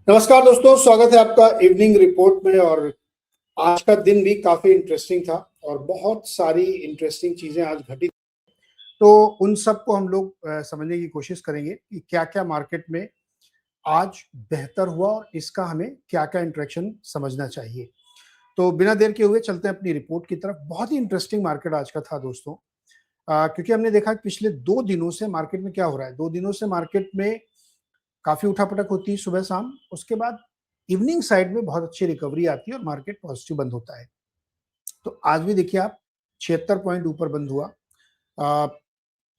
नमस्कार दोस्तों, स्वागत है आपका इवनिंग रिपोर्ट में। और आज का दिन भी काफी इंटरेस्टिंग था और बहुत सारी इंटरेस्टिंग चीजें आज घटी। तो उन सबको हम लोग समझने की कोशिश करेंगे कि क्या-क्या मार्केट में आज बेहतर हुआ और इसका हमें क्या-क्या इंटरेक्शन समझना चाहिए। तो बिना देर किए हुए चलते हैं अपनी रिपोर्ट की तरफ। बहुत ही इंटरेस्टिंग मार्केट आज का था दोस्तों। क्योंकि हमने देखा कि पिछले 2 दिनों से मार्केट में क्या हो रहा है। 2 दिनों से मार्केट में काफ़ी उठा-पटक होती है सुबह-शाम, उसके बाद इवनिंग साइड में बहुत अच्छी रिकवरी आती है और मार्केट पॉजिटिव बंद होता है। तो आज भी देखिए आप 76 पॉइंट ऊपर बंद हुआ। अ,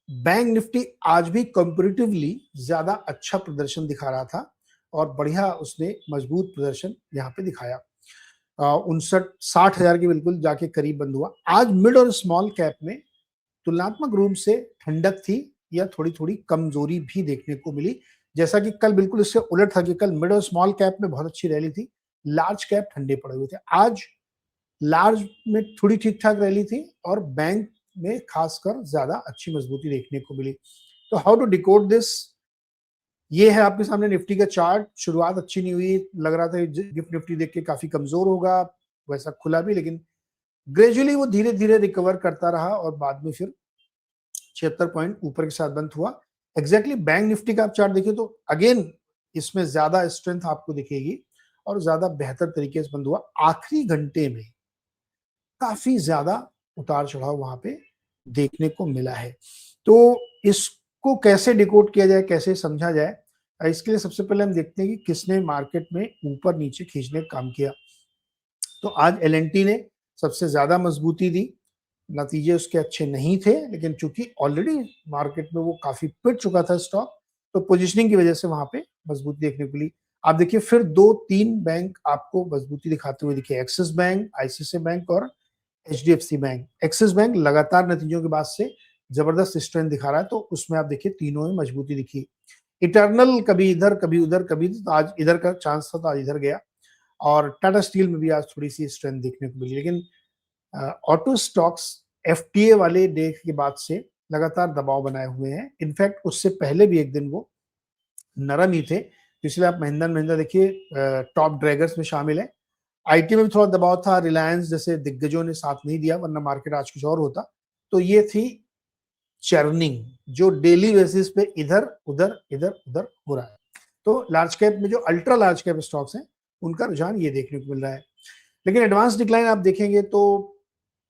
बैंक निफ्टी आज भी कंपैरेटिवली ज़्यादा अच्छा प्रदर्शन दिखा रहा था और बढ़िया उसने मजबूत प्रदर्शन यहाँ पे दिखाया। 59-60 हज़ार के बिल्कुल जाके करीब बंद हुआ। आज मिड और स्मॉल कैप में तुलनात्मक रूप से ठंडक थी या थोड़ी-थोड़ी कमजोरी भी देखने को मिली। जैसा कि कल बिल्कुल इससे उलट था कि कल मिड और स्मॉल कैप में बहुत अच्छी रैली थी, लार्ज कैप ठंडे पड़े हुए थे। आज लार्ज में थोड़ी ठीक-ठाक रैली थी और बैंक में खासकर ज़्यादा अच्छी मजबूती देखने को मिली। तो हाउ टू डिकोड दिस? ये है आपके सामने निफ्टी का चार्ट। शुरुआत अच्छी नहीं हुई, लग रहा था गिफ्ट निफ्टी देख के काफ़ी कमज़ोर होगा, वैसा खुला भी, लेकिन ग्रेजुअली वो धीरे-धीरे रिकवर करता रहा और बाद में फिर 76 पॉइंट ऊपर के साथ बंद हुआ। एग्जैक्टली बैंक निफ्टी का आप चार्ट देखिए तो अगेन इसमें ज्यादा स्ट्रेंथ आपको दिखेगी और ज्यादा बेहतर तरीके से बंद हुआ। आखिरी घंटे में काफी ज्यादा उतार चढ़ाव वहां पे देखने को मिला है। तो इसको कैसे डिकोड किया जाए, कैसे समझा जाए, इसके लिए सबसे पहले हम देखते हैं कि किसने मार्केट में ऊपर नीचे खींचने का काम किया। तो आज एल&टी ने सबसे ज्यादा मजबूती दी। नतीजे उसके अच्छे नहीं थे, लेकिन चूंकि ऑलरेडी मार्केट में वो काफी पिट चुका था स्टॉक, तो पोजीशनिंग की वजह से वहां पे मजबूती देखने को मिली। आप देखिए फिर 2-3 बैंक आपको मजबूती दिखाते हुए दिखे, एक्सिस बैंक, आईसीआईसीआई बैंक और एचडीएफसी बैंक। एक्सिस बैंक लगातार नतीजों के बाद से जबरदस्त स्ट्रेंथ दिखा रहा है, तो उसमें आप देखिए तीनों में मजबूती दिखी। इटर्नल कभी इधर कभी उधर कभी, तो आज इधर का चांस था तो आज इधर गया। और टाटा स्टील में भी आज थोड़ी सी स्ट्रेंथ देखने को मिली। लेकिन ऑटो स्टॉक्स एफटीए वाले डे के बाद से लगातार दबाव बनाए हुए हैं। इनफैक्ट उससे पहले भी एक दिन वो नरम ही थे, तो इसलिए आप महिंद्रा महिंद्रा देखिए टॉप ड्रैगर्स में शामिल है। आईटी में भी थोड़ा दबाव था, रिलायंस जैसे दिग्गजों ने साथ नहीं दिया, वरना मार्केट आज कुछ और होता। तो ये थी चर्निंग जो डेली बेसिस पे इधर उधर इधर उधर हो रहा है। तो लार्ज कैप में जो अल्ट्रा लार्ज कैप स्टॉक्स हैं उनका रुझान ये देखने को मिल रहा है। लेकिन एडवांस डिक्लाइन आप देखेंगे तो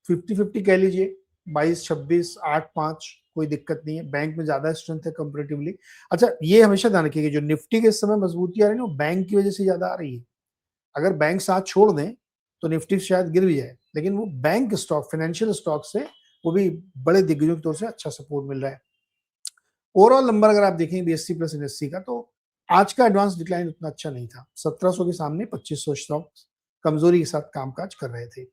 50-50 कह लीजिए, 22-26, 8-5, कोई दिक्कत नहीं है। बैंक में ज्यादा स्ट्रेंथ है कंपेरेटिवली। अच्छा, ये हमेशा ध्यान रखिएगा, जो निफ्टी के इस समय मजबूती आ रही है ना, वो बैंक की वजह से ज्यादा आ रही है। अगर बैंक साथ छोड़ दें तो निफ्टी शायद गिर भी जाए, लेकिन वो बैंक स्टॉक, फाइनेंशियल स्टॉक से, वो भी बड़े दिग्गजों की तौर से अच्छा सपोर्ट मिल रहा है। ओवरऑल नंबर अगर आप देखेंगे बीएससी प्लस एनएससी का, तो आज का एडवांस डिक्लाइन उतना अच्छा नहीं था। 1700 के सामने 2500 स्टॉक कमजोरी के साथ कामकाज कर रहे थे।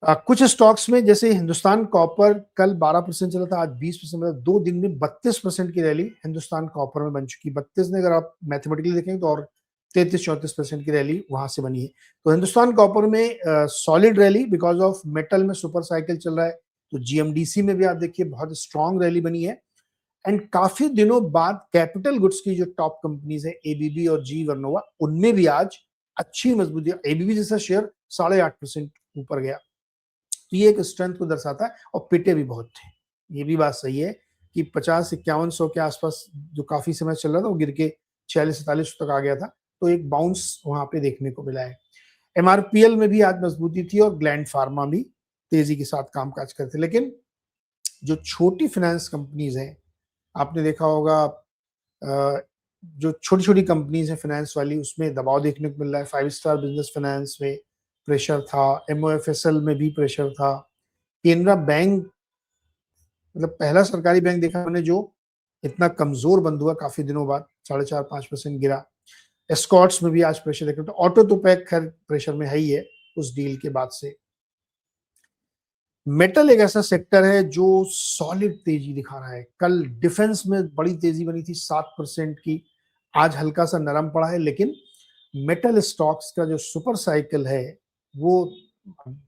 कुछ स्टॉक्स में जैसे हिंदुस्तान कॉपर कल 12% चला था, आज 20%, मतलब 2 दिन में 32% की रैली हिंदुस्तान कॉपर में बन चुकी। 32 ने, अगर आप मैथमेटिकली देखेंगे तो, और 33-34% की रैली वहां से बनी है। तो हिंदुस्तान कॉपर में solid rally because of metal में सुपर साइकिल चल रहा है। तो जीएमडीसी में भी आप देखिए बहुत स्ट्रॉन्ग रैली बनी है। एंड काफी दिनों बाद कैपिटल गुड्स की जो टॉप कंपनीज है, एबीबी और जी वर्नोवा, उनमें भी आज अच्छी मजबूती। एबीबी जैसा शेयर 8.5% ऊपर गया, तो ये एक स्ट्रेंथ को दर्शाता है। और पिटे भी बहुत थे, ये भी बात सही है कि 50-51 के आसपास जो काफी समय चल रहा था, वो गिर के 46-47 तक आ गया था। तो एक बाउंस वहां पे देखने को मिला है। एमआरपीएल में भी आज मजबूती थी और ग्लैंड फार्मा भी तेजी के साथ कामकाज करते। लेकिन जो छोटी फाइनेंस कंपनीज हैं, आपने देखा होगा, जो छोटी छोटी कंपनीज हैं फाइनेंस वाली, उसमें दबाव देखने को मिल रहा है। 5 स्टार बिजनेस फाइनेंस में प्रेशर था, एमओएफएसएल में भी प्रेशर था। केनरा बैंक, मतलब पहला सरकारी बैंक देखा मैंने जो इतना कमजोर बंद हुआ काफी दिनों बाद, 4.5-5% गिरा। एस्कॉर्ट्स में भी आज प्रेशर देखा। तो ऑटो तो पैक खैर प्रेशर में है ही है उस डील के बाद से। मेटल एक ऐसा सेक्टर है जो सॉलिड तेजी दिखा रहा है। कल डिफेंस में बड़ी तेजी बनी थी 7% की, आज हल्का सा नरम पड़ा है। लेकिन मेटल स्टॉक्स का जो सुपर साइकिल है वो,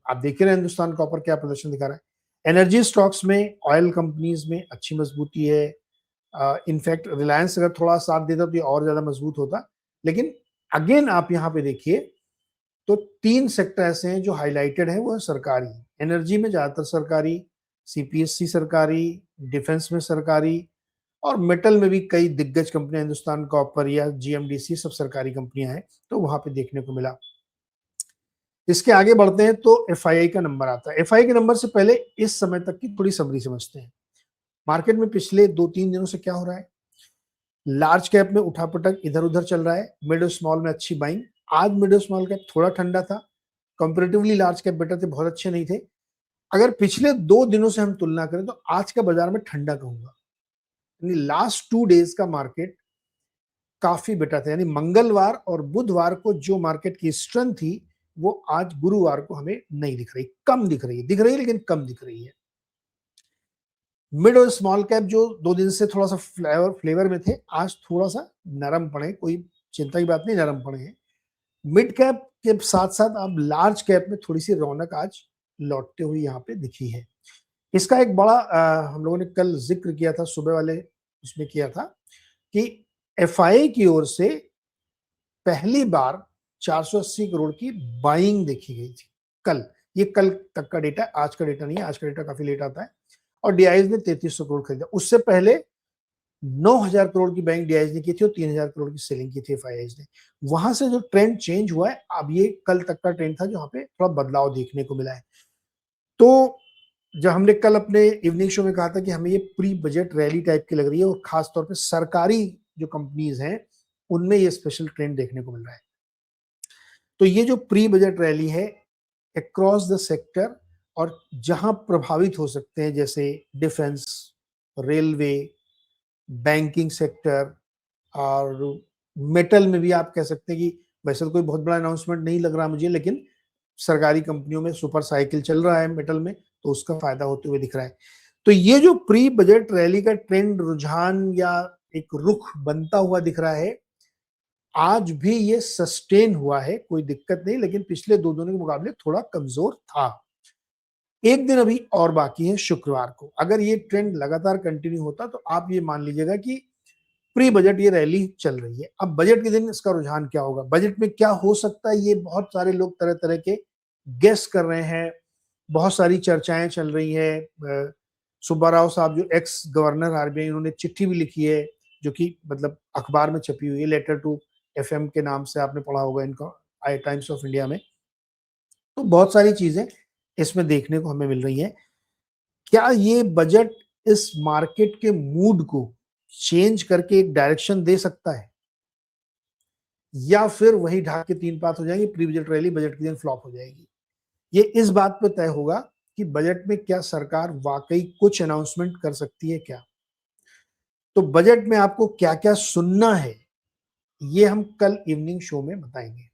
आप देख रहे हैं हिंदुस्तान कॉपर क्या प्रदर्शन दिखा रहा है। एनर्जी स्टॉक्स में, ऑयल कंपनीज में अच्छी मजबूती है। इनफैक्ट रिलायंस अगर थोड़ा साथ देता तो ये और ज्यादा मजबूत होता। लेकिन अगेन आप यहाँ पे देखिए तो 3 सेक्टर ऐसे हैं जो हाइलाइटेड हैं, वो है सरकारी, एनर्जी में ज्यादातर सरकारी, सीपीएससी सरकारी, डिफेंस में सरकारी, और मेटल में भी कई दिग्गज कंपनियां, हिंदुस्तान कॉपर या जीएमडीसी, सब सरकारी कंपनियां हैं, तो वहां पे देखने को मिला। इसके आगे बढ़ते हैं तो एफआईआई का नंबर आता है। एफआईआई के नंबर से पहले इस समय तक की थोड़ी समरी समझते हैं। मार्केट में पिछले 2-3 दिनों से क्या हो रहा है, लार्ज कैप में उठापटक इधर उधर चल रहा है, मिड और स्मॉल में अच्छी बाइंग। आज मिड और स्मॉल कैप थोड़ा ठंडा था, कंपेरेटिवली लार्ज कैप बेटर थे, बहुत अच्छे नहीं थे। अगर पिछले 2 दिनों से हम तुलना करें तो आज का बाजार में ठंडा कहूंगा, यानी लास्ट 2 डेज का मार्केट काफी बेटर था। यानी मंगलवार और बुधवार को जो मार्केट की स्ट्रेंथ थी वो आज गुरुवार को हमें नहीं दिख रही, कम दिख रही है, दिख रही है लेकिन कम दिख रही है। मिड और स्मॉल कैप जो 2 दिन से थोड़ा सा फ्लेवर में थे, आज थोड़ा सा नरम पड़े, कोई चिंता की बात नहीं, नरम पड़े हैं। मिड कैप के साथ साथ अब लार्ज कैप में थोड़ी सी रौनक आज लौटते हुए यहाँ पे दिखी है। इसका एक बड़ा हम लोगों ने कल जिक्र किया था, सुबह वाले उसमें किया था कि एफआईआई की ओर से पहली बार 480 करोड़ की बाइंग देखी गई थी कल। ये कल तक का डेटा, आज का डेटा नहीं है, आज का डेटा काफी लेट आता है। और डीआईज ने 3300 करोड़ खरीदा। उससे पहले 9000 करोड़ की बाइंग डीआईज ने की थी और 3000 करोड़ की सेलिंग की थी एफआईआईज ने। वहां से जो ट्रेंड चेंज हुआ है, अब ये कल तक का ट्रेंड था जहां पे थोड़ा बदलाव देखने को मिला है। तो जब हमने कल अपने इवनिंग शो में कहा था कि हमें ये प्री बजट रैली टाइप की लग रही है, और खासतौर पे सरकारी जो कंपनीज हैं उनमें ये स्पेशल ट्रेंड देखने को मिल रहा है। तो ये जो प्री बजट रैली है अक्रॉस द सेक्टर, और जहां प्रभावित हो सकते हैं जैसे डिफेंस, रेलवे, बैंकिंग सेक्टर, और मेटल में भी आप कह सकते हैं कि वैसे तो कोई बहुत बड़ा अनाउंसमेंट नहीं लग रहा मुझे, लेकिन सरकारी कंपनियों में सुपर साइकिल चल रहा है मेटल में, तो उसका फायदा होते हुए दिख रहा है। तो ये जो प्री बजट रैली का ट्रेंड, रुझान या एक रुख बनता हुआ दिख रहा है, आज भी ये सस्टेन हुआ है, कोई दिक्कत नहीं, लेकिन पिछले 2 दिनों के मुकाबले थोड़ा कमजोर था। एक दिन अभी और बाकी है शुक्रवार को। अगर ये ट्रेंड लगातार कंटिन्यू होता तो आप ये मान लीजिएगा कि प्री बजट ये रैली चल रही है। अब बजट के दिन इसका रुझान क्या होगा, बजट में क्या हो सकता है, ये बहुत सारे लोग तरह तरह के गेस कर रहे हैं, बहुत सारी चर्चाएं चल रही है। सुब्बा राव साहब जो एक्स गवर्नर आरबीआई, उन्होंने चिट्ठी भी लिखी है जो कि मतलब अखबार में छपी हुई है, लेटर टू एफएम के नाम से आपने पढ़ा होगा इनको, आई टाइम्स ऑफ इंडिया में। तो बहुत सारी चीजें इसमें देखने को हमें मिल रही हैं। क्या ये बजट इस मार्केट के मूड को चेंज करके एक डायरेक्शन दे सकता है, या फिर वही ढाक के 3 पात हो जाएंगे, प्री बजट रैली बजट के दिन फ्लॉप हो जाएगी? ये इस बात पर तय होगा कि बजट में क्या सरकार वाकई कुछ अनाउंसमेंट कर सकती है क्या। तो बजट में आपको क्या क्या सुनना है, ये हम कल इवनिंग शो में बताएंगे,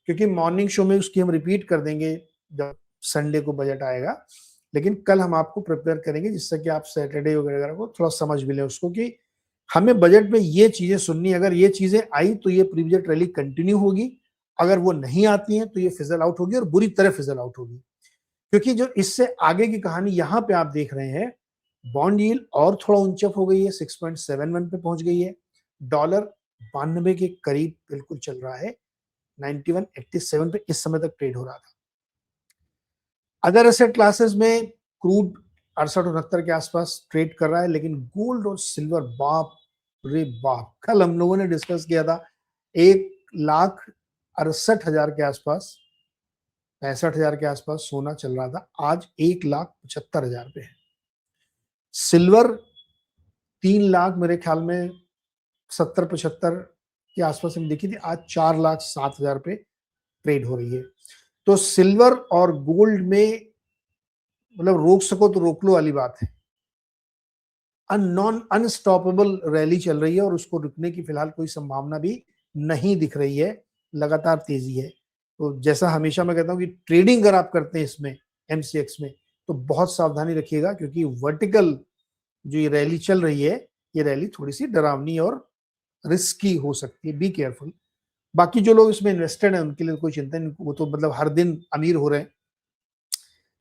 क्योंकि मॉर्निंग शो में उसकी हम रिपीट कर देंगे जब संडे को बजट आएगा। लेकिन कल हम आपको प्रिपेयर करेंगे जिससे कि आप सैटरडे वगैरह को थोड़ा समझ मिले उसको, कि हमें बजट में ये चीजें सुननी, अगर ये चीजें आई तो ये प्री बजट रैली कंटिन्यू होगी, अगर वो नहीं आती हैं तो ये फिजल आउट होगी, और बुरी तरह फिजल आउट होगी। क्योंकि जो इससे आगे की कहानी यहाँ पे आप देख रहे हैं, बॉन्ड यील्ड और थोड़ा ऊंचप हो गई है, 6.71 पे पहुंच गई है। डॉलर 92 के करीब बिल्कुल चल रहा है, 91.87 पे इस समय तक ट्रेड हो रहा था। अदर एसेट क्लासेस में क्रूड 68-69 के आसपास ट्रेड कर रहा है, लेकिन गोल्ड और सिल्वर बाप रे बाप, कल हम लोगों ने डिस्कस किया था 1,68,000 के आसपास, 65,000 के आसपास सोना चल रहा था, आज 1,75,000 पे है। सिल्वर 3 लाख मेरे ख्याल में 70-75 के आसपास हम देखी थी, आज 4,07,000 पे ट्रेड हो रही है। तो सिल्वर और गोल्ड में मतलब रोक सको तो रोक लो वाली बात है। नॉन अनस्टॉपेबल रैली चल रही है, और उसको रुकने की फिलहाल कोई संभावना भी नहीं दिख रही है, लगातार तेजी है। तो जैसा हमेशा मैं कहता हूं कि ट्रेडिंग अगर आप करते हैं इसमें एमसीएक्स में, तो बहुत सावधानी रखिएगा, क्योंकि वर्टिकल जो ये रैली चल रही है, ये रैली थोड़ी सी डरावनी और रिस्की हो सकती है, बी केयरफुल। बाकी जो लोग इसमें इन्वेस्टेड हैं उनके लिए कोई चिंता नहीं, वो तो मतलब हर दिन अमीर हो रहे हैं।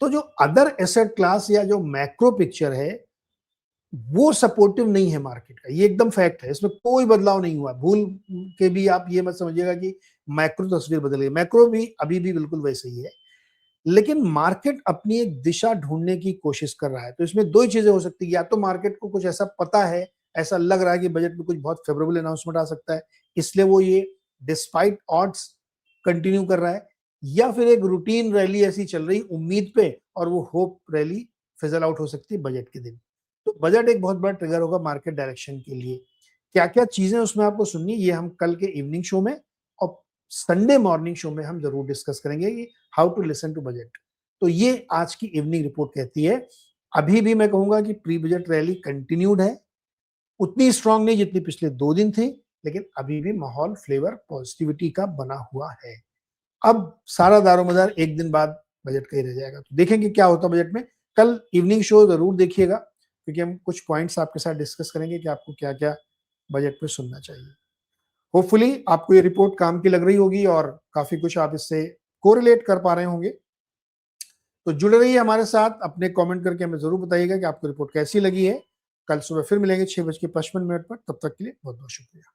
तो जो अदर एसेट क्लास या जो मैक्रो पिक्चर है, वो सपोर्टिव नहीं है मार्केट का, ये एकदम फैक्ट है, इसमें कोई बदलाव नहीं हुआ। भूल के भी आप ये मत समझिएगा कि मैक्रो तस्वीर बदल गई, मैक्रो भी अभी भी बिल्कुल वैसे ही है, लेकिन मार्केट अपनी एक दिशा ढूंढने की कोशिश कर रहा है। तो इसमें दो ही चीजें हो सकती है, या तो मार्केट को कुछ ऐसा पता है, ऐसा लग रहा है कि बजट में कुछ बहुत फेवरेबल अनाउंसमेंट आ सकता है, इसलिए वो ये डिस्पाइट ऑड्स कंटिन्यू कर रहा है, या फिर एक रूटीन रैली ऐसी चल रही उम्मीद पे, और वो होप रैली फिजल आउट हो सकती है बजट के दिन। तो बजट एक बहुत बड़ा ट्रिगर होगा मार्केट डायरेक्शन के लिए। क्या क्या चीजें उसमें आपको सुननी, ये हम कल के इवनिंग शो में और संडे मॉर्निंग शो में हम जरूर डिस्कस करेंगे कि how to listen to budget. तो ये आज की इवनिंग रिपोर्ट कहती है। अभी भी मैं कहूंगा कि प्री बजट रैली कंटिन्यूड है, उतनी स्ट्रांग नहीं जितनी पिछले 2 दिन थी, लेकिन अभी भी माहौल फ्लेवर पॉजिटिविटी का बना हुआ है। अब सारा दारोमदार एक दिन बाद बजट का ही रह जाएगा, तो देखेंगे क्या होता है बजट में। कल इवनिंग शो जरूर देखिएगा, क्योंकि हम कुछ पॉइंट्स आपके साथ डिस्कस करेंगे कि आपको क्या क्या बजट में सुनना चाहिए। होपफुली आपको ये रिपोर्ट काम की लग रही होगी और काफी कुछ आप इससे कोरिलेट कर पा रहे होंगे। तो जुड़े रहिए हमारे साथ, अपने कमेंट करके हमें जरूर बताइएगा कि आपको रिपोर्ट कैसी लगी है। कल सुबह फिर मिलेंगे 6:55 पर, तब तक के लिए बहुत बहुत शुक्रिया।